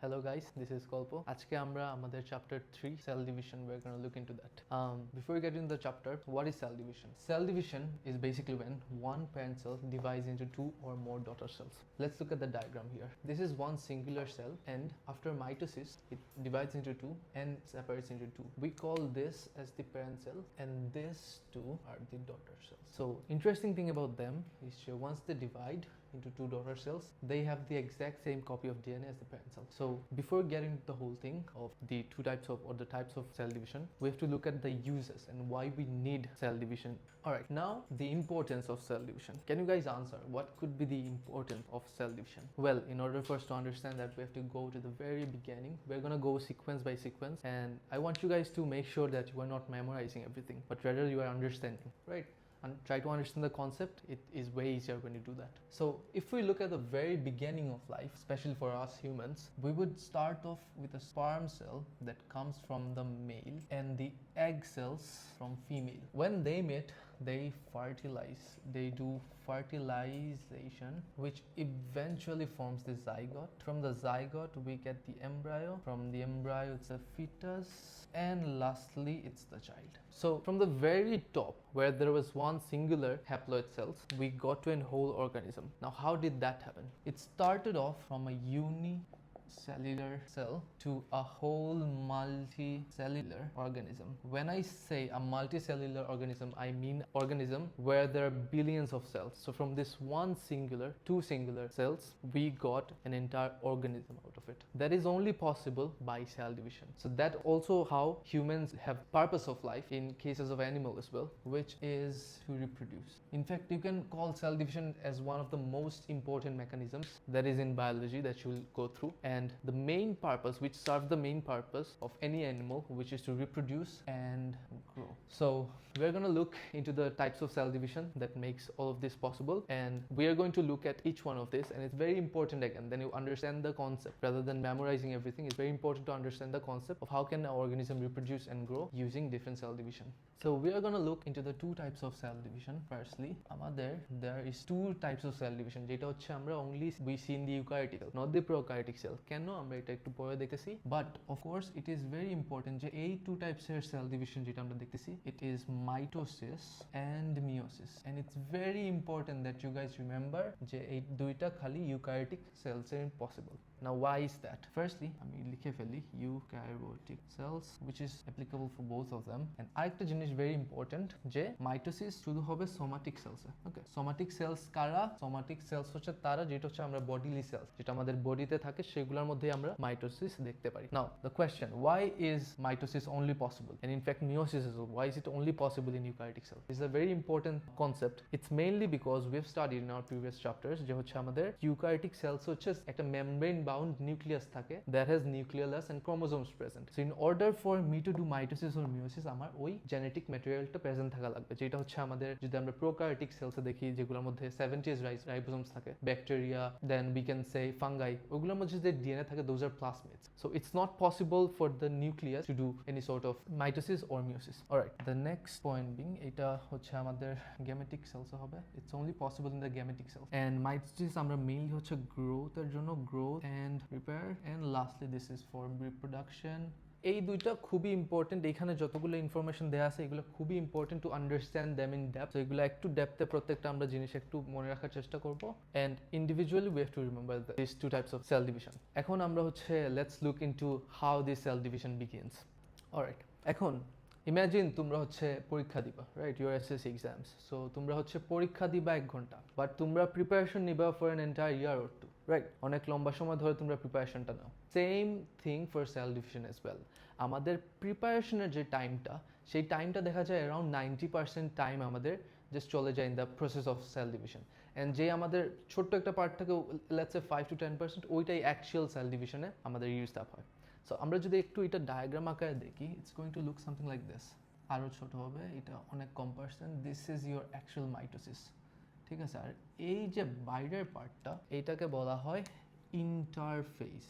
Hello guys, this is Kolpo. আজকে আমরা আমাদের chapter 3 cell division we're going to look into that. Before we get into the chapter, what is cell division? Cell division is basically when one parent cell divides into two or more daughter cells. Let's look at the diagram here. This is one singular cell and after mitosis it divides into two and separates into two. We call this as the parent cell and these two are the daughter cells. So interesting thing about them is once they divide into two daughter cells, they have the exact same copy of DNA as the parent cell. So before getting the whole thing of the two types of or the types of cell division, we have to look at the uses and why we need cell division. Alright, now the importance of cell division. Can you guys answer what could be the importance of cell division? Well, in order for us to understand that, we have to go to the very beginning. We're gonna go sequence by sequence, and I want you guys to make sure that you are not memorizing everything, but rather you are understanding, right? And try to understand the concept. It is way easier when you do that. So if we look at the very beginning of life, especially for us humans, we would start off with a sperm cell that comes from the male and the egg cells from female. When they meet, they fertilize. They do fertilization, which eventually forms the zygote. From the zygote we get the embryo. From the embryo it's a fetus, and lastly it's the child. So from the very top, where there was one singular haploid cells, we got to a whole organism. Now how did that happen? It started off from a unicellular cell to a whole multicellular organism. When I say a multicellular organism, I mean organism where there are billions of cells. So from this one singular, two singular cells, we got an entire organism out of it. That is only possible by cell division. So that also how humans have purpose of life in cases of animal as well, which is to reproduce. In fact, you can call cell division as one of the most important mechanisms that is in biology that you will go through, and the main purpose, which serves the main purpose of any animal, which is to reproduce and grow. So we're going to look into the types of cell division that makes all of this possible, and we are going to look at each one of this, and it's very important again, then you understand the concept rather than memorizing everything. It's very important to understand the concept of how can an organism reproduce and grow using different cell division. So we are going to look into the two types of cell division. Firstly, there is two types of cell division, যেটা হচ্ছে আমরা only we see in the eukaryotic cell, not the prokaryotic cell. কেন আমরা এটা একটু পরে দেখতেছি, but of course it is very important যে এই two types এর cell division যেটা আমরা দেখতেছি, it is mitosis and meiosis, and it's very important that you guys remember যে এই দুইটা খালি eukaryotic cells এর possible. Now why is that? Firstly, আমি লিখে ফেলি eukaryotic cells, which is applicable for both of them, and আরেকটা জিনিস very important যে mitosis শুধু হবে somatic cells এ। ওকে, somatic cells কারা? somatic cells হচ্ছে তারা যেটা হচ্ছে আমরা bodily cells, যেটা আমাদের বডিতে থাকে, সেগুলোর মধ্যে আমরা mitosis দেখতে পারি। Now the question, why is mitosis only possible, and in fact meiosis as well, why is it only possible in eukaryotic cells? This is a very important concept. It's mainly because we've studied in our previous chapters যে হচ্ছে আমাদের eukaryotic cells হচ্ছে একটা membrane bound nucleus থাকে that has nucleolus and chromosomes present. So in order for me to do mitosis or meiosis, আমার ওই genetic materialটা present থাকা লাগবে, যেটা হচ্ছে আমাদের যদি আমরা prokaryotic cells এ দেখি যেগুলোর মধ্যে 70s ribosomes থাকে, bacteria, then we can say fungi, ওগুলোর মধ্যে যে DNA থাকে, those are plasmids. So it's not possible for the nucleus to do any sort of mitosis or meiosis. Alright, the next point being এটা হচ্ছে আমাদের gametic cells হবে, it's only possible in the gametic cells, and mitosis আমরা mainly হচ্ছে growth এর জন্য, growth and repair, and lastly this is for reproduction. এই দুইটা খুবই ইম্পর্টেন্ট, এখানে যতগুলো ইনফরমেশন দেওয়া আছে এগুলো খুবই important to understand them in depth. তো এগুলো একটু ডেপথে প্রত্যেকটা আমরা জিনিস একটু মনে রাখার চেষ্টা করব, and individually we have to remember this two types of cell division. এখন আমরা হচ্ছে let's look into how this cell division begins. Alright, এখন ইমাজিন তোমরা হচ্ছে পরীক্ষা দিবা, right, your SSC exams. So তোমরা হচ্ছে পরীক্ষা দিবা 1 ঘন্টা, বাট তোমরা প্রিপারেশন নিবা for an entire year or two, right, অনেক লম্বা সময় ধরে তোমরা প্রিপারেশনটা নাও। Same thing for cell division as well. আমাদের প্রিপারেশনের যে টাইমটা, সেই টাইমটা দেখা যায় অ্যারাউন্ড 90% টাইম আমাদের জাস্ট চলে যায় in the process of cell division, and যে আমাদের ছোট্ট একটা পার্ট থাকে লেটস সে 5 to 10%, ওইটাই অ্যাকচুয়াল সেল ডিভিশনে আমাদের ইউজ আপ হয়। সো আমরা যদি একটু এটা ডায়াগ্রাম আকারে দেখি, it's going to look something like this. আরও ছোট হবে, এটা অনেক কম percent. This is your actual mitosis, ঠিক আছে। আর এই যে বাইরের পার্টটা, এইটাকে বলা হয় ইন্টারফেস।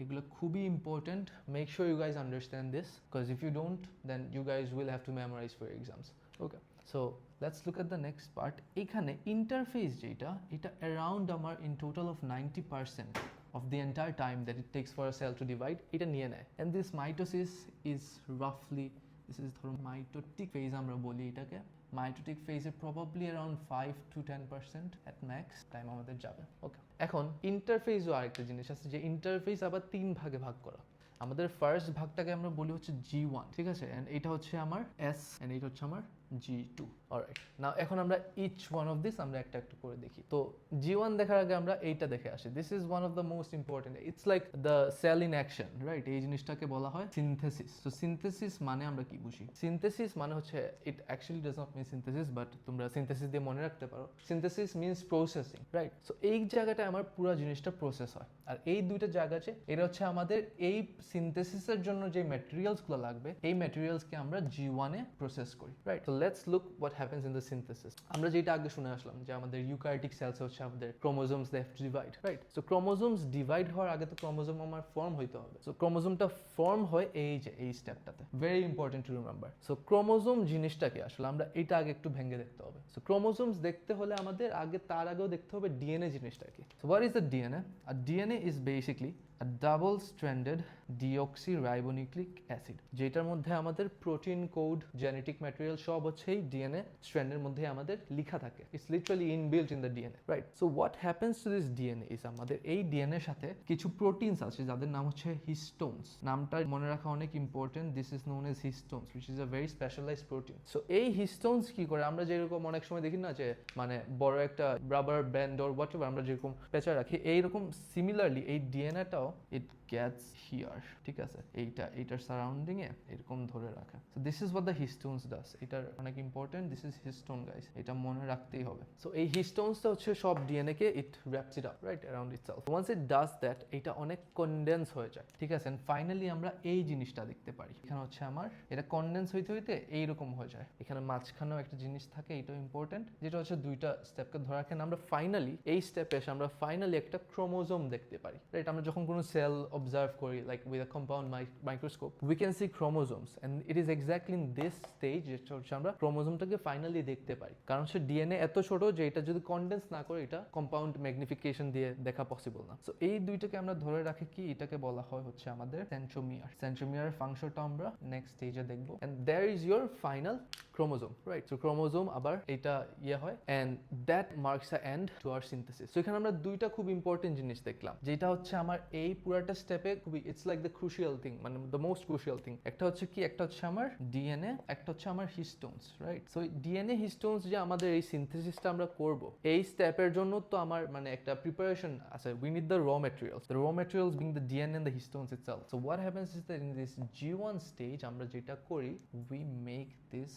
এগুলো খুবই important, make sure you guys understand this, because if you don't then you guys will have to memorise for exams. Okay, so let's look at the next part. এখানে ইন্টারফেস যেটা, এটা অ্যারাউন্ড আমার in total of 90% of the entire time that it takes for a cell to divide এটা নিয়ে নেয় and this mitosis is roughly this is ধরুন mitotic phase আমরা বলি এটাকে mitotic phase A probably around 5 to 10% at max time আমাদের যাবে ওকে এখন ইন্টারফেসও আরেকটা জিনিস আছে যে ইন্টারফেস আবার 3 ভাগে ভাগ করা আমাদের ফার্স্ট ভাগটাকে আমরা বলি হচ্ছে G1 ঠিক আছে এন্ড এটা হচ্ছে আমার S এন্ড এটা হচ্ছে আমার G2 অলরাইট নাও এখন আমরা ইচ ওয়ান অফ দিস আমরা একটা একটা করে দেখি তো G1 দেখার আগে আমরা এইটা দেখে আসি this is one of the most important it's like the cell in action right এই জিনিসটাকে বলা হয় সিনথেসিস তো সিনথেসিস মানে আমরা কি বুঝি সিনথেসিস মানে হচ্ছে it actually does not mean synthesis but তোমরা সিনথেসিস দিয়ে মনে রাখতে পারো synthesis means processing right so এই জায়গাটায় আমার পুরো জিনিসটা প্রসেস হয় আর এই দুইটা জায়গা আছে এটা হচ্ছে আমাদের এই সিনথেসিসের জন্য যে ম্যাটেরিয়ালসগুলো লাগবে এই ম্যাটেরিয়ালসকে আমরা G1 এ প্রসেস করি right so let's look what happens in the synthesis আমরা যেটা আগে শুনে আসলাম যে আমাদের ইউক্যারিওটিক সেলস হচ্ছে আমাদের chromosomes they have to divide right so chromosomes divide হওয়ার আগে তো ক্রোমোজোম আমার ফর্ম হইতে হবে সো ক্রোমোজোমটা ফর্ম হয় এই যে এই স্টেপটাতে very important to remember so chromosome জিনিসটাকে আসলে আমরা এটা আগে একটু ভেঙে দেখতে হবে সো ক্রোমোজোমস দেখতে হলে আমাদের আগে তার আগেও দেখতে হবে ডিএনএ জিনিসটাকে so what is the DNA আর DNA is basically a double stranded deoxyribonucleic acid যেটার মধ্যে আমাদের প্রোটিন কোড জেনেটিক ম্যাটেরিয়াল সব হচ্ছে এই ডিএনএ স্ট্র্যান্ডের মধ্যে আমাদের লেখা থাকে it's literally inbuilt in the DNA right so what happens to this DNA is আমাদের এই ডিএনএ এর সাথে কিছু প্রোটিনস আছে যাদের নাম হচ্ছে হিস্টোনস নামটা মনে রাখা অনেক important this is known as histones which is a very specialised protein so এই হিস্টোনস কি করে আমরা যেরকম অনেক সময় দেখি না যে মানে বড় একটা রাবার ব্যান্ড অর হোয়াটএভার আমরা যেরকম পেঁচা রাখি এইরকম সিমিলারলি এই ডিএনএটাও it gets here ঠিক আছে এইটার সারাউন্ডিং এ এরকম ধরে রাখা so this is what the histones does এটার অনেক important this is histone guys এটা মনে রাখতেই হবে সো এই হিস্টোনসটা হচ্ছে সব ডিএনএ কে it wraps it up right around itself once it does that এটা অনেক কনডেন্স হয়ে যায় ঠিক আছে এন্ড ফাইনালি আমরা এই জিনিসটা দেখতে পারি এখানে হচ্ছে আমার এটা কনডেন্স হইতে হইতে এইরকম হয়ে যায় এখানে মাঝখানেও একটা জিনিস থাকে এটাও ইম্পর্টেন্ট যেটা হচ্ছে দুইটা স্টেপকে ধরে রাখেন আমরা ফাইনালি এই স্টেপে এসে আমরা ফাইনালি একটা ক্রোমোজোম দেখতে পারি রাইট আমরা যখন কোনো সেল observe করি like with a compound microscope we can see chromosomes and it is exactly in this stage যেটা হচ্ছে আমরা ক্রোমোজোমটাকে ফাইনালি দেখতে পারি কারণ হচ্ছে ডিএনএ এত ছোট যে এটা যদি কনডেন্স না করে এটা কম্পাউন্ড ম্যাগনিফিকেশন দিয়ে দেখা পসিবল না সো এই দুইটাকে আমরা ধরে রাখি কি এটাকে বলা হয় হচ্ছে আমাদের সেন্ট্রোমিয়ার ফাংশনটা আমরা নেক্সট স্টেজে দেখব and there is your final chromosome right so chromosome আবার এটা হয় and that marks the end to our synthesis so এখানে আমরা দুইটা খুব ইম্পর্টেন্ট জিনিস দেখলাম যেটা হচ্ছে আমার এই পুরাটা স্টেপে খুবই it's like the crucial thing মানে দ্য মোস্ট ক্রুশিয়াল থিং একটা হচ্ছে কি একটা হচ্ছে আমার ডিএনএ একটা হচ্ছে আমার হিস্টোনস রাইট সো ডিএনএ হিস্টোনস যে আমাদের এই সিনথেসিসটা আমরা করব এই স্টেপের জন্য তো আমার মানে একটা প্রিপারেশন আছে we need the raw materials being the DNA and the histones itself so what happens is that in this G1 stage আমরা যেটা করি we make this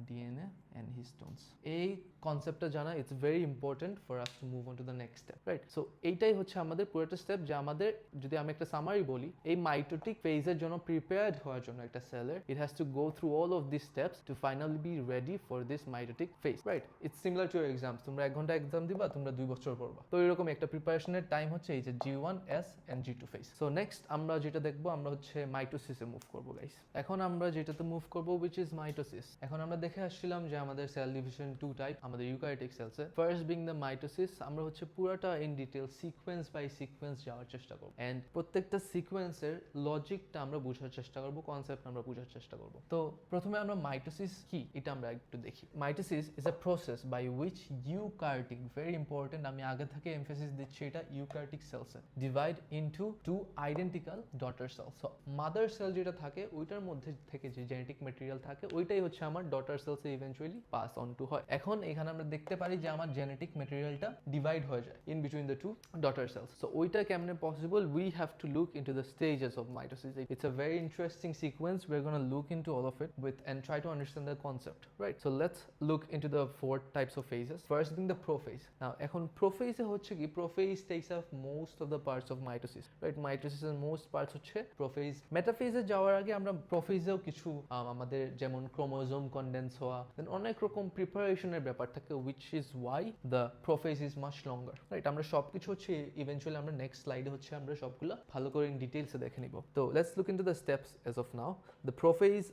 DNA and histones এই কনসেপ্টটা জানা it's very important for us to move on to the next step right so এইটাই হচ্ছে আমাদের পুরোটা স্টেপ যে আমাদের যদি আমি একটা সামারি বলি এই মাইটোটিক ফেজের জন্য প্রিপেয়ার্ড হওয়ার জন্য একটা সেলের it has to go through all of this steps to finally be ready for this mitotic phase right it's similar to your exams তোমরা 1 ঘন্টা এক্সাম দিবা তোমরা 2 বছর পড়বা তো এরকম একটা প্রিপারেশনের টাইম হচ্ছে এই যে G1 S and G2 phase so next আমরা যেটা দেখবো আমরা হচ্ছে মাইটোসিসে মুভ করবো গাইস এখন আমরা যেটাতে মুভ করবো which is মাইটোসিস এখন আমরা দেখে আসছিলাম যে আমাদের সেল ডিভিশন 2 টাইপ আমাদের ইউক্যারিওটিক সেলসে ফার্স্ট বিং দ্য মাইটোসিস আমরা হচ্ছে পুরোটা in detail sequence by sequence যাওয়ার চেষ্টা করব এন্ড প্রত্যেকটা সিকোয়েন্সের লজিকটা আমরা বোঝার চেষ্টা করব কনসেপ্ট আমরা বোঝার চেষ্টা করব তো প্রথমে আমরা মাইটোসিস কি এটা আমরা একটু দেখি mitosis is a process by which eukaryotic very important আমি আগে থেকে এমফেসিস দিচ্ছি এটা ইউক্যারিওটিক সেলসে divide into two identical daughter cell so mother cell যেটা থাকে ওইটার মধ্যে থেকে যে জেনেটিক ম্যাটেরিয়াল থাকে ওইটাই হচ্ছে আমার ডটার সেলসে ইভেন্চুয়ালি পাস অন টু হয় এখন এখানে আমরা দেখতে পারি যে আমার জেনেটিক ম্যাটেরিয়ালটা ডিভাইড হয়ে যায় in between the two daughter cells so ওইটা কেমনে possible we have to look into the stages of mitosis it's a very interesting sequence we are gonna look into all of it with and try to understand the concept right so let's look into the 4 types of phases first being the prophase now এখন প্রোফেজে হচ্ছে কি prophase takes up most of the parts of mitosis right মাইটোসিসের most parts হচ্ছে prophase মেটাফেজে যাওয়ার আগে আমরা প্রোফেজেও কিছু আমাদের যেমন ক্রোমোজোম কনডেন্স হওয়া দেন অনেক অনেক রকম প্রিপারেশনের ব্যাপার থাকে, which is why the prophase is much longer, right? আমরা সবকিছু হচ্ছে ইভেন্চুয়ালি আমরা নেক্সট স্লাইডে হচ্ছে আমরা সবগুলো ভালো করে ইন ডিটেইলসে দেখে নিব। তো let's look into the steps as of now. The prophase,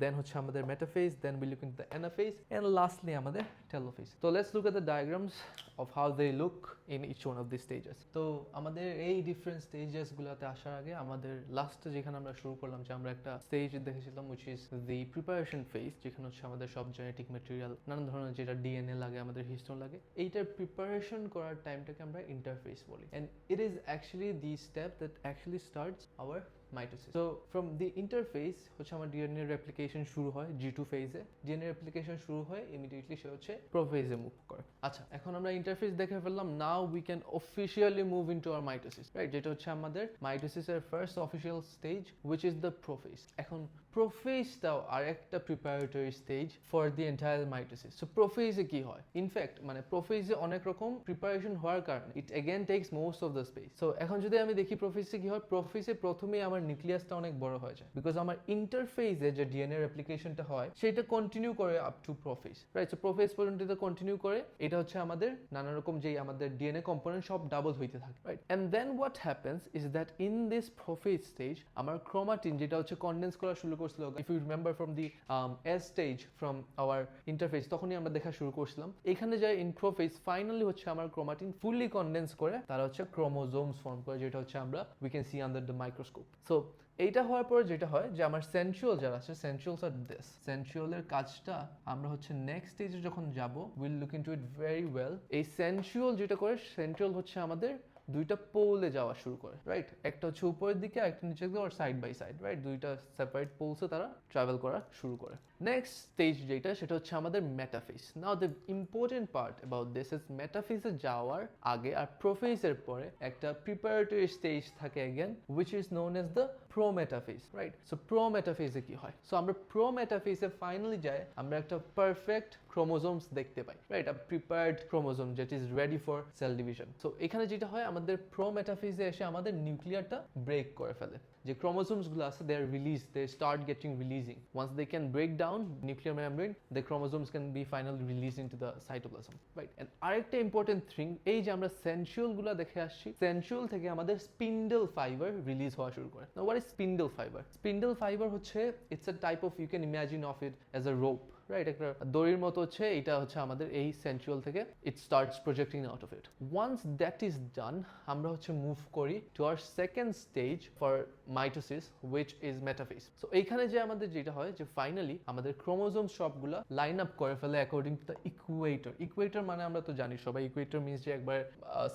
then হচ্ছে আমাদের metaphase, then we look into the anaphase, and lastly আমাদের telophase. So let's look at the diagrams of how they look in each one of these stages. তো আমাদের এই different stages গুলাতে আসার আগে আমাদের লাস্টে যেখানে আমরা শুরু করলাম যে আমরা একটা স্টেজ দেখেছিলাম which is the preparation phase, যেখানে হচ্ছে আমাদের সব জেনেটিক ম্যাটেরিয়াল নানান ধরনের যেটা ডিএনএ লাগে, আমাদের হিস্টোন লাগে, এইটার প্রিপারেশন করার টাইমটাকে আমরা ইন্টারফেস বলি, and it is actually the step that actually starts our mitosis. So from the interface হচ্ছে আমার ডিএনএ রেপ্লিকেশন শুরু হয় G2 ফেজে, ডিএনএ রেপ্লিকেশন শুরু হয় ইমিডিয়েটলি সে হচ্ছে প্রোফেজে মুভ করে। আচ্ছা, এখন আমরা ইন্টারফেস দেখে ফেললাম, now we can officially move into our mitosis, right? যেটা হচ্ছে আমাদের মাইটোসিসের first official stage which is the prophase. এখন প্রোফেজটাও আর একটা preparatory stage for the entire mitosis. So প্রোফেজে কি হয়, ইনফ্যাক্ট মানে প্রোফেজে অনেক রকম প্রিপারেশন হওয়ার কারণে it again tax most of the space. So এখন যদি আমি দেখি প্রোফেজে কি হয়, প্রোফেজে প্রথমেই আমার নিউক্লিয়াসটা অনেক বড় হয়ে যায়, বিকজ আমার ইন্টারফেজে যে ডিএনএ রেপ্লিকেশনটা হয় সেটা কন্টিনিউ করে up to prophase, right? So prophase পর্যন্ত এটা কন্টিনিউ করে, এটা হচ্ছে আমাদের নানা রকম যে আমাদের ডিএনএ কম্পোনেন্ট সব ডাবল হইতে থাকে, right? And then what happens is that in this prophase stage আমার ক্রোমাটিন যেটা হচ্ছে কন্ডেন্স করা শুরু করছিল, if you remember from the S stage from our interface, তখনই আমরা দেখা শুরু করছিলাম। এখানে যায় ইন প্রোফেজ ফাইনালি হচ্ছে আমার ক্রোমাটিন ফুললি কন্ডেন্স করে তারা হচ্ছে ক্রোমোজোমস ফর্ম করে, যেটা হচ্ছে আমরা we can see under the microscope. So এইটা হওয়ার পর যেটা হয় যে আমার সেন্ট্রিওল যারা আছে, সেন্ট্রিওলস আর দিস, সেন্ট্রিওলের কাজটা আমরা হচ্ছে নেক্সট স্টেজে যখন যাব will look into it very well. এই সেন্ট্রিওল যেটা করে, সেন্ট্রিওল হচ্ছে আমাদের দুইটা পোলে যাওয়া শুরু করে, রাইট? একটা হচ্ছে উপরের দিকে, একটা নিচের দিকে, আর সাইড বাই সাইড, রাইট? দুইটা সেপারেট পোলসে তারা ট্রাভেল করা শুরু করে। নেক্সট স্টেজ যেটা, সেটা হচ্ছে আমাদের metaphase. Now the important part about this is মেটাফেজে যাওয়ার আগে আর প্রোফেজের পরে একটা প্রিপারেটরি স্টেজ থাকে again, which is known as the prometaphase, right? So প্রোমেটাফেজে কি হয়? সো আমরা প্রোমেটাফেজে ফাইনালি যাই, আমরা একটা পারফেক্ট ক্রোমোজোমস দেখতে পাই, রাইট? আ প্রিপেয়ার্ড ক্রোমোজোম যেট is ready for cell division. So এখানে যেটা হয়, আমাদের প্রোমেটাফেজে এসে আমাদের নিউক্লিয়ারটা ব্রেক করে ফেলে, যে ক্রোমোজোমস গুলো আছে they are release, they start getting releasing. Once they can break down nuclear membrane, the chromosomes can be finally release into the cytoplasm, right? And আরেকটা ইম্পর্টেন্ট থিং, এই যে আমরা সেন্ট্রিওল গুলো দেখে আসছি, সেন্ট্রিওল থেকে আমাদের স্পিন্ডল ফাইবার রিলিজ হওয়া শুরু করে। Now what is spindle fiber? Spindle fiber হচ্ছে it's a type of, you can imagine of it as a rope, right? একটা দড়ির মতো হচ্ছে, এটা হচ্ছে আমাদের এই সেন্ট্রিওল থেকে it starts projecting out of it. Once that is done, আমরা হচ্ছে মুভ করি to our second stage for mitosis which is metaphase. So এইখানে যে আমাদের যেটা হয় যে ফাইনালি আমাদের ক্রোমোজোম সবগুলা লাইন আপ করে ফেলে according to the Ecuador. Ecuador মানে আমরা তো জানি সবাই, ইকুয়েটর মিনস যে একবার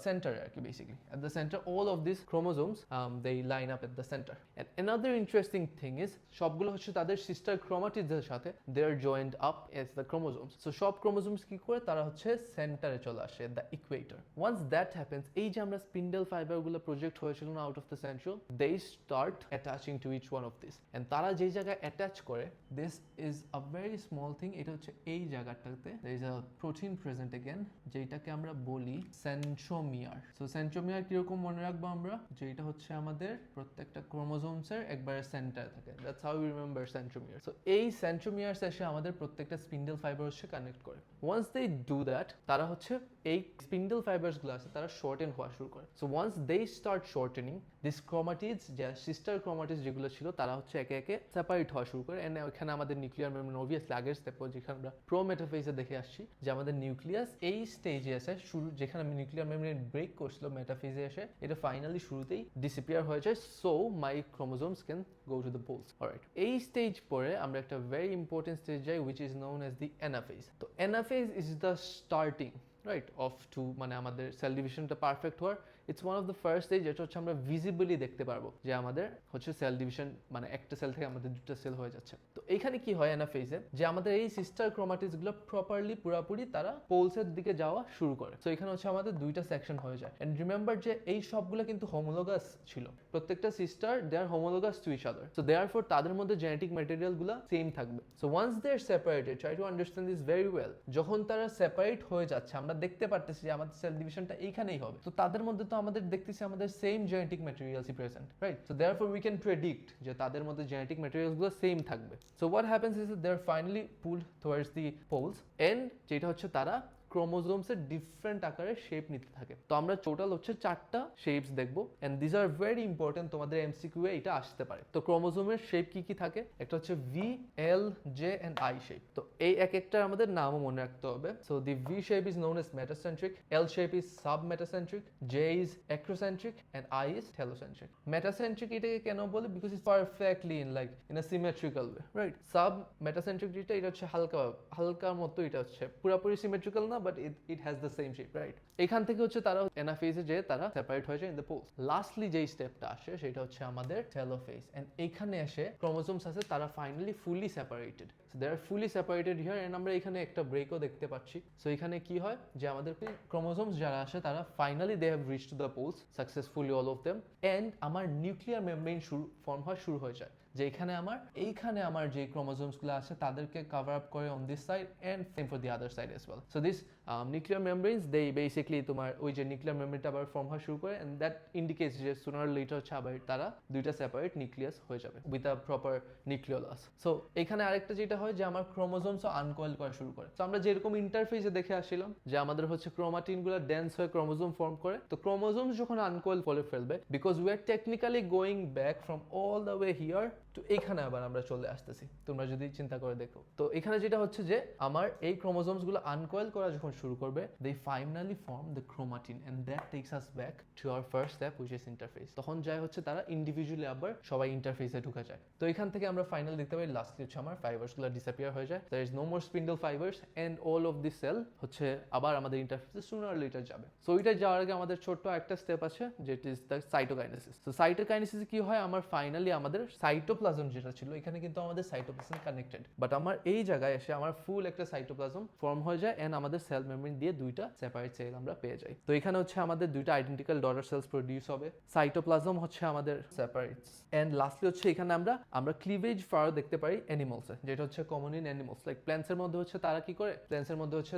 সেন্টার আর কি, basically at the centre all of this chromosomes they line up at the centre. And another interesting thing is সবগুলো হচ্ছে তাদের সিস্টার ক্রোমাটিডসের সাথে they are joined up as the chromosomes. So সব ক্রোমোজোমস কি করে, তারা হচ্ছে সেন্টারে চলে আসে, the equator. Once that happens, এই যে আমরা স্পিন্ডল ফাইবারগুলো প্রজেক্ট হয়েছিল না out of the centriole, they start attaching to each one of this. And তারা যেই জায়গায় অ্যাটাচ করে, this is a very small thing, এটা হচ্ছে এই জায়গাটাতে there is a protein present again, যেটাকে আমরা বলি সেন্ট্রোমিয়ার। সো সেন্ট্রোমিয়ার কিরকম মনে রাখবো আমরা, যে এটা হচ্ছে আমাদের প্রত্যেকটা ক্রোমোজোমসের একবারে সেন্টারে থাকে, that's how we remember centromere. So এই সেন্ট্রোমিয়ারস এসে আমাদের প্রত্যেকটা স্পিন্ডল ফাইবার হচ্ছে কানেক্ট করে। ওয়ান্স দে ডু দ্যাট, তারা হচ্ছে এই স্পিন্ডল ফাইবারস গুলো আছে তারা শর্টেন হওয়া শুরু করে। So once they start shortening, this chromatids, যে সিস্টার ক্রোমাটিডস যেগুলো ছিল, তারা হচ্ছে একে একে সেপারেট হওয়া শুরু করে। এন্ড এখানে আমাদের নিউক্লিয়ার মেমব্রেন অবভিয়াসলি আগের স্টেপ, যেখানে আমরা প্রোমেটাফেজে দেখে আসছি যে আমাদের নিউক্লিয়াস এই স্টেজে এসে শুরু, যেখানে আমি নিউক্লিয়ার মেমব্রেন ব্রেক করছিল মেটাফেজে এসে, এটা ফাইনালি শুরুতেই ডিসঅ্যাপিয়ার হয়ে যায়। So my chromosomes can go to the polls, alright? এই স্টেজ পরে আমরা একটা ভেরি ইম্পর্টেন্ট স্টেজ যাই which is known as the anaphase. তো anaphase is the starting, right, of to মানে আমাদের সেল ডিভিশনটা পারফেক্ট হওয়ার। It's one of the first stage, যেটা হচ্ছে আমরা ভিজিবলি দেখতে পারবো যে আমাদের হচ্ছে সেল ডিভিশন, মানে একটা সেল থেকে আমাদের দুটো সেল হয়ে যাচ্ছে। তো এখানে কি হয় অ্যানাফেজে, যে আমাদের এই সিস্টার ক্রোমাটিডস গুলো প্রপারলি পুরাপুরি তারা পোলসের দিকে যাওয়া শুরু করে। তো এখানে হচ্ছে আমাদের দুইটা সেকশন হয়ে যায়। এন্ড রিমেম্বার যে এই সবগুলো কিন্তু হোমোলোগাস ছিল, প্রত্যেকটা sister they are homologous to each other. So therefore তাদের মধ্যে জেনেটিক ম্যাটেরিয়াল গুলো সেম থাকবে। So once they are separated, try to understand this very well, যখন তারা সেপারেট হয়ে যাচ্ছে আমরা দেখতে পারতেছি যে আমাদের সেল ডিভিশনটা এইখানেই হবে। তো তাদের মধ্যে তো আমাদের দেখতেছি আমাদের সেম জেনেটিক ম্যাটেরিয়ালসই present, right? So therefore we can predict যে তাদের মধ্যে জেনেটিক ম্যাটেরিয়ালসগুলো সেম থাকবে। So what happens is they are finally pulled towards the poles, and যেটা হচ্ছে তারা ক্রোমোজোমসের ডিফারেন্ট আকারের শেপ নিতে থাকে। তো আমরা টোটাল হচ্ছে 4টা শেপস দেখবো, and this are very important, তোমাদের এমসিকিউ এ এটা আসতে পারে। তো ক্রোমোজোমের শেপ কি কি থাকে? একটা হচ্ছে V, L, J and I shape. তো এই এক একটার আমাদের নামও মনে রাখতে হবে। So the V shape is known as metacentric, L shape is submetacentric, J is acrocentric and I is telocentric. Metacentric এটাকে কেন বলে? Because it's perfectly in like in a symmetrical way, right? Submetacentric যেটা, এটা হচ্ছে হালকার মতো, এটা হচ্ছে পুরোপুরি সিমেট্রিক্যাল না, but it has the same shape, right? এখান থেকে হচ্ছে তারা অ্যানাফেজে যে তারা সেপারেট হয়ে যায় ইন দ্য পোলস। লাস্টলি যেই স্টেপটা আসে সেটা হচ্ছে আমাদের টেলোফেজ, এন্ড এখানে এসে ক্রোমোজোমস আছে তারা finally fully separated. So they are fully separated here, and আমরা এখানে একটা ব্রেকও দেখতে পাচ্ছি। সো এখানে কি হয় যে আমাদের ক্রোমোজোমস যারা আসে তারা finally they have reach to the poles successfully all of them, and আমার নিউক্লিয়ার মেমব্রেন ফর্ম হওয়া শুরু হয়ে যায়, যে এইখানে আমার যে ক্রোমোজোমসগুলো আছে তাদেরকে কভার আপ করে on this side, and same for the other side as well. So this nuclear membranes they basically তোমার ওই যে নিউক্লিয়ার মেমব্রেনটা আবার ফর্ম হওয়া শুরু করে, এন্ড দ্যাট ইন্ডিকেটস যে সুনার লেটার হচ্ছে আবার তারা দুইটা সেপারেট নিউক্লিয়াস হয়ে যাবে with a proper nucleolus. So এখানে আরেকটা যেটা হয় যে আমার ক্রোমোজোমসও আনকয়েল করা শুরু করে। তো আমরা যেরকম ইন্টারফেসে দেখে আসছিলাম যে আমাদের হচ্ছে ক্রোমাটিনগুলো ডেন্স হয়ে ক্রোমোজোম ফর্ম করে, তো ক্রোমোজোমস যখন আনকয়েল করে ফেলবে, because we are technically going back from all the way here তো এখানে আবার আমরা চলে আসতেছি, তোমরা যদি চিন্তা করে দেখো। তো এখানে যেটা হচ্ছে যে আমার এই ক্রোমোজোমসগুলো আনকয়েল করা যখন শুরু করবে, they finally form the chromatin, and that takes us back to our first step which is interphase. তখন যায় হচ্ছে তারা ইন্ডিভিজুয়ালি আবার সবাই ইন্টারফেসে ঢুকে যায়। তো এখান থেকে আমরা ফাইনাল দেখতে পাই লাস্টলি হচ্ছে আমার ফাইবারসগুলো ডিসঅ্যাপিয়ার হয়ে যায়, there is no more spindle fibres, and all of this cell হচ্ছে আবার আমাদের ইন্টারফেসে সুনার লেটার যাবে। সো ওইটা যাওয়ার আগে আমাদের ছোট্ট একটা স্টেপ আছে যেটা ইজ দ্য সাইটোকাইনেসিস। তো সাইটোকাইনেসিসে কি হয়, আমার ফাইনালি আমাদের সাইটোপ্লাজম যেটা ছিল এখানে কিন্তু আমাদের সাইটোপ্লাজম কানেক্টেড, বাট আমার এই জায়গায় এসে আমার ফুল একটা সাইটোপ্লাজম ফর্ম হয়ে যায়, এন্ড আমাদের সেল মেমব্রেন দিয়ে দুইটা সেপারেট সেল আমরা পেয়ে যাই। তো এখানে হচ্ছে আমাদের দুইটা আইডেন্টিক্যাল ডটার সেলস প্রডিউস হবে, সাইটোপ্লাজম হচ্ছে আমাদের সেপারেটস, এন্ড লাস্টলি হচ্ছে এখানে আমরা ক্লিভেজ ফার দেখতে পারি অ্যানিমালসে, যেটা হচ্ছে কমন ইন অ্যানিমালস। লাইক প্ল্যান্টসের মধ্যে হচ্ছে তারা কি করে, প্ল্যান্টসের মধ্যে হচ্ছে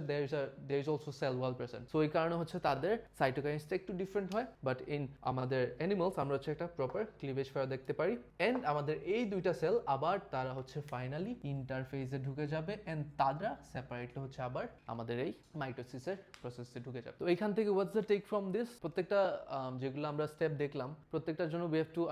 there is also cell wall present, so এই কারণে হচ্ছে তাদের সাইটোকাইনেসিসটা একটু ডিফারেন্ট হয়, বাট ইন আমাদের অ্যানিমালস আমরা হচ্ছে একটা প্রপার ক্লিভেজ ফার দেখতে পারি, এন্ড আমাদের এই দুইটা সেল আবার তারা হচ্ছে ফাইনালি ইন্টারফেসে ঢুকে যাবে, এন্ড তারা সেপারেটলি হচ্ছে আবার আমাদের এই মাইটোসিসের প্রসেসে ঢুকে যাবে। তো এখান থেকে what's the take from this? প্রত্যেকটা যেগুলো আমরা স্টেপ দেখলাম প্রত্যেকটার জন্য we have to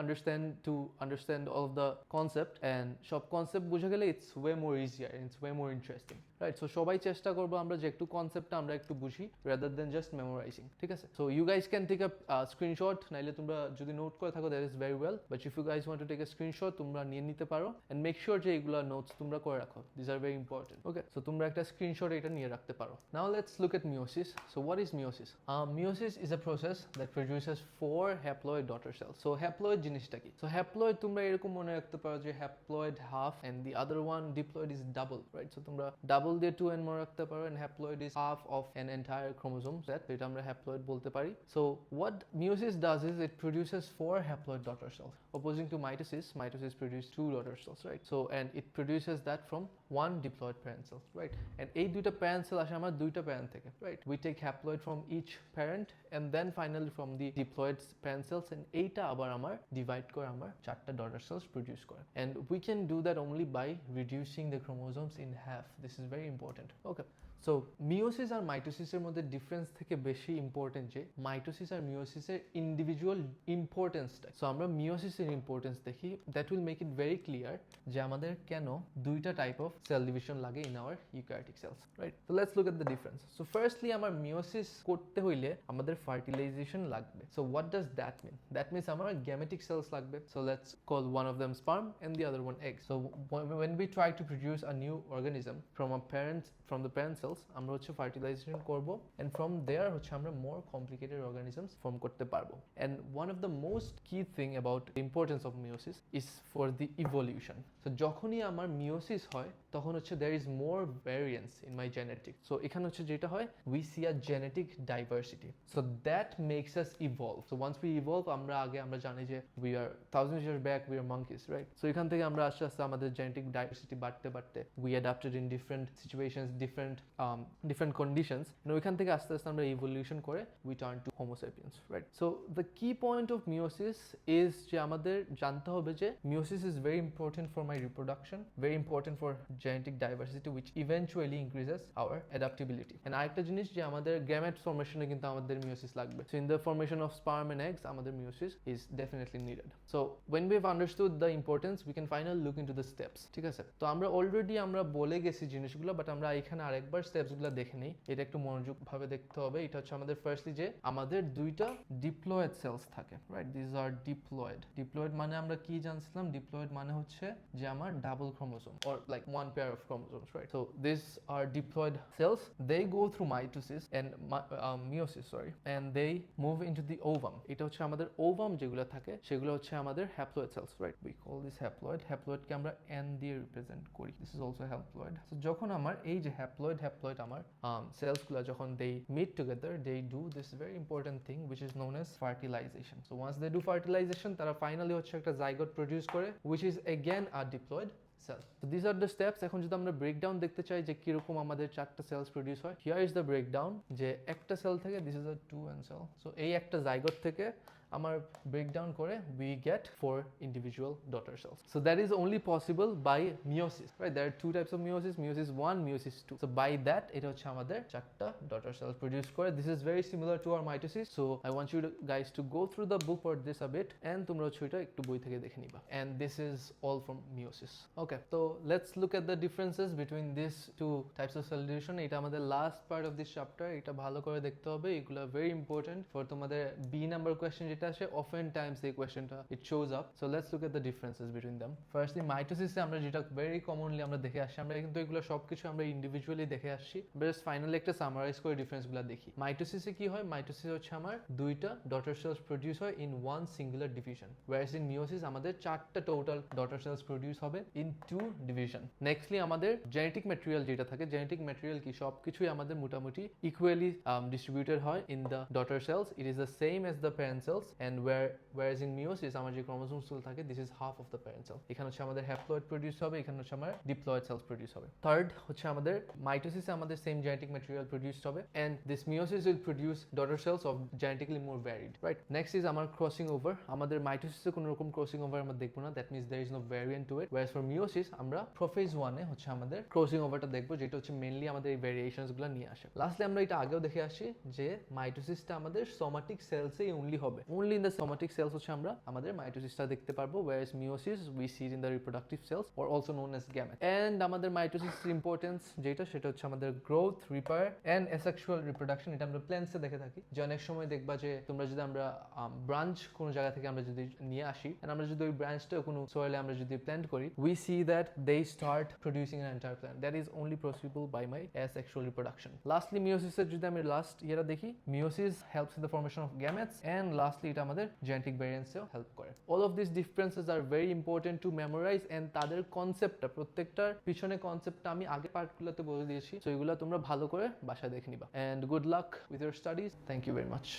understand all of the concept, and সব কনসেপ্ট বুঝে গেলে it's way more easier, it's way more interesting, right? So সবাই চেষ্টা করবো আমরা যে একটু কনসেপ্টটা আমরা একটু বুঝি রাদার দেন জাস্ট মেমোরাইজিং, ঠিক আছে? So you guys can take a screenshot, নাইলে তোমরা যদি নোট করে থাকো that is very well, but if you guys want to take a screenshot তোমরা নিয়ে নিতে পারো, এন্ড মেক শিওর যে এগুলো নোটস তোমরা করে রাখো, this are very important. Okay, so তোমরা একটা স্ক্রিনশট এটা নিয়ে রাখতে পারো। Now let's look at meiosis. So what is meiosis? Meiosis is a process that produces 4 haploid daughter cells. So haploid জিনিসটা কি? সো হ্যাপ্লয়েড তোমরা এরকম মনে রাখতে পারো যে haploid half and the other one diploid is double, right? So তোমরা double দিয়ে 2n মনে রাখতে পারো, and haploid is half of an entire chromosome set, এটা আমরা হ্যাপ্লয়েড বলতে পারি। So what meiosis does is it produces 4 haploid daughter cells, opposing to mitosis produces 2 daughter cells, right? So and it produces that from 1 diploid parent cell, right? And এই দুইটা parent cell আসে আমার দুইটা parent থেকে, right? We take haploid from each parent and then finally from the diploid parent cells, and এইটা আবার আমার divide করে আমার 4টা daughter cells produce করে, and we can do that only by reducing the chromosomes in half. This is very important. Okay, so meiosis আর মাইটোসিসের মধ্যে ডিফারেন্স থেকে বেশি ইম্পর্টেন্ট যে মাইটোসিস আর মিওসিসের ইন্ডিভিজুয়াল ইম্পর্টেন্সটা। সো আমরা মিওসিসের ইম্পর্টেন্স দেখি, that will make it very clear যে আমাদের কেন দুইটা টাইপ অফ সেল ডিভিশন লাগে in our eukaryotic cells, right? So let's look at the difference. So firstly আমার মিওসিস করতে হইলে আমাদের ফার্টিলাইজেশন লাগবে। So what does that mean? That means আমার গ্যামেটিক সেলস লাগবে। So let's call one of them sperm and the other one egg. So when we try to produce a new organism from the parent cells, আমরা হচ্ছে fertilisation করব, and from দেয়ার হচ্ছে আমরা মোর complicated organisms form করতে পারবো। And one of the most key thing about the importance of meiosis is for the evolution. So যখনই আমার meiosis হয় তখন হচ্ছে there is more variance in my genetic. So এখানে হচ্ছে যেটা হয় we see a genetic diversity, so that makes us evolve. So once we evolve, আমরা জানি যে we are thousand years back we are monkeys, right? So এখান থেকে আমরা আস্তে আস্তে আমাদের জেনেটিক ডাইভার্সিটি বাড়তে we adapted in different situations, different different conditions, and ওইখান থেকে আস্তে আস্তে আমরা evolution করে we turn to Homo sapiens, right? So the key point of meiosis is যে আমাদের জানতে হবে যে meiosis is very important for my reproduction, very important for genetic diversity, which eventually increases our adaptability. And আরেকটা জিনিস যে আমাদের gamete formation এ কিন্তু আমাদের meiosis লাগবে. So in the formation of sperm and eggs আমাদের meiosis is definitely needed. So when we've understood the importance, we can finally look into the steps. ঠিক আছে, তো আমরা অলরেডি আমরা বলে গেছি জিনিসগুলো, বাট আমরা এখানে আরেকবার স্টেপসগুলো দেখে নিই। এটা একটু মনোযোগ ভাবে দেখতে হবে। এটা হচ্ছে আমাদের ফার্স্টলি যে আমাদের দুইটা ডিপ্লয়েড সেলস থাকে, right? This are diploid. Diploid মানে আমরা কি জানছিলাম? ডিপ্লয়েড মানে হচ্ছে যে আমার double chromosome or like one pair of chromosomes, right? So this are diploid cells, they go through mitosis and meiosis, sorry, and they move into the ovum. এটা হচ্ছে আমাদের ওভাম যেগুলো থাকে সেগুলো হচ্ছে আমাদের haploid cells, right? We call this haploid. হ্যাপ্লয়েডকে আমরা এন দিয়ে রিপ্রেজেন্ট করি। This is also haploid. So যখন আমার এই যে হ্যাপ্লয়েড আমার সেলসগুলো যখন they meet together, they do this very important thing which is known as fertilization. So once they do fertilization, তারা finally হচ্ছে একটা zygote produce করে, which is again a diploid cell. So these are the steps. এখন যদি আমরা breakdown দেখতে চাই যে কিরকম আমাদের চারটা cells produce হয়, here is the breakdown যে একটা সেল থেকে, this is a 2n cell, so এই একটা zygote থেকে আমার breakdown করে we get 4 individual daughter cells. So that is only possible by meiosis, right? There are two types of meiosis, meiosis 1, meiosis 2. So by that এটা হচ্ছে আমাদের চারটা daughter cells produce করে. This is very similar to our mitosis. So I want you guys to go through the book for this a bit, and তোমরা হচ্ছে এটা একটু বই থেকে দেখে নিবা. And this is all from meiosis. Okay, so let's look at the differences between these two types of cell division. এটা আমাদের last part of this chapter. এটা ভালো করে দেখতে হবে. এগুলো very important for তোমাদের B number question যেটা আসে, often times এই কোয়েশ্চেনটা it shows up. So let's look at the differences between them. Firstly, mitosis এ আমরা যেটা very commonly আমরা দেখে আসছি, আমরা কিন্তু এগুলো সবকিছু আমরা individually দেখে আসছি, জাস্ট ফাইনালি একটা সামারাইজ করে ডিফারেন্সগুলো দেখি। মাইটোসিসে কি হয়? মাইটোসিস হচ্ছে আমার দুইটা ডটার সেলস প্রডিউস হয় in one singular division, whereas in meiosis আমাদের চারটা টোটাল ডটার সেলস প্রডিউস হবে ইন টু ডিভিশন। নেক্সটলি আমাদের জেনেটিক ম্যাটেরিয়াল যেটা থাকে, জেনেটিক ম্যাটেরিয়াল কি সবকিছুই আমাদের মোটামুটি ইকুয়ালি ডিস্ট্রিবিউটেড হয় in the daughter cells. It is the same as the parent cells, and whereas in meiosis আমার যে ক্রোমোসোম সেল থাকে, this is half of the parent cell. এখানে হচ্ছে আমাদের হ্যাপ্লয়েড প্রডিউস হবে, এখানে হচ্ছে আমার ডিপ্লয়েড সেলস প্রডিউস হবে। থার্ড হচ্ছে আমাদের মাইটোসিসে আমাদের সেম জেনেটিক ম্যাটেরিয়াল প্রডিউসড হবে, and this meiosis will produce daughter cells of genetically more varied, right? Next is আমার ক্রসিং ওভার। আমাদের মাইটোসিসে কোনো রকম ক্রসিং ওভার আমরা দেখবো না, that means there is no variant to it, whereas for meiosis আমরা prophase 1 এ হচ্ছে আমাদের ক্রসিং ওভারটা দেখবো, যেটা হচ্ছে মেইনলি আমাদের এই ভেরিয়েশনস গুলো নিয়ে আসে। লাস্টলি আমরা এটা আগেও দেখে আসি যে মাইটোসিসটা আমাদের সোমাটিক সেলসেই অনলি হবে, only in the somatic cells হচ্ছে আমরা আমাদের মাইটোসিসটা দেখতে পারবো, whereas meiosis we see it in the reproductive cells or also known as gamete. And আমাদের মাইটোসিসের ইম্পর্টেন্স যেটা, সেটা হচ্ছে আমাদের growth, repair and asexual reproduction. এটা আমরা প্ল্যান্টসে দেখে থাকি, যে অনেক সময় দেখবা যে তোমরা যদি আমরা ব্রাঞ্চ কোনো জায়গা থেকে আমরা যদি নিয়ে আসি, and আমরা যদি ওই ব্রাঞ্চটা কোনো সয়েলে আমরা যদি প্ল্যান্ট করি, we see that they start producing an entire plant. That is only possible by my asexual reproduction. Lastly, meiosis এর যদি আমি লাস্ট ইয়ারা দেখি, meiosis helps in the formation of gametes, and lastly এটা আমাদের genetic variants-এও হেল্প করে। All of these differences are very important to memorize, and তাদের কনসেপ্টটা, প্রত্যেকটার পিছনে কনসেপ্টটা আমি আগে পার্টগুলোতে বলে দিয়েছি, সো এগুলো তোমরা ভালো করে বাসায় দেখে নিবা। And good luck with your studies. Thank you very much.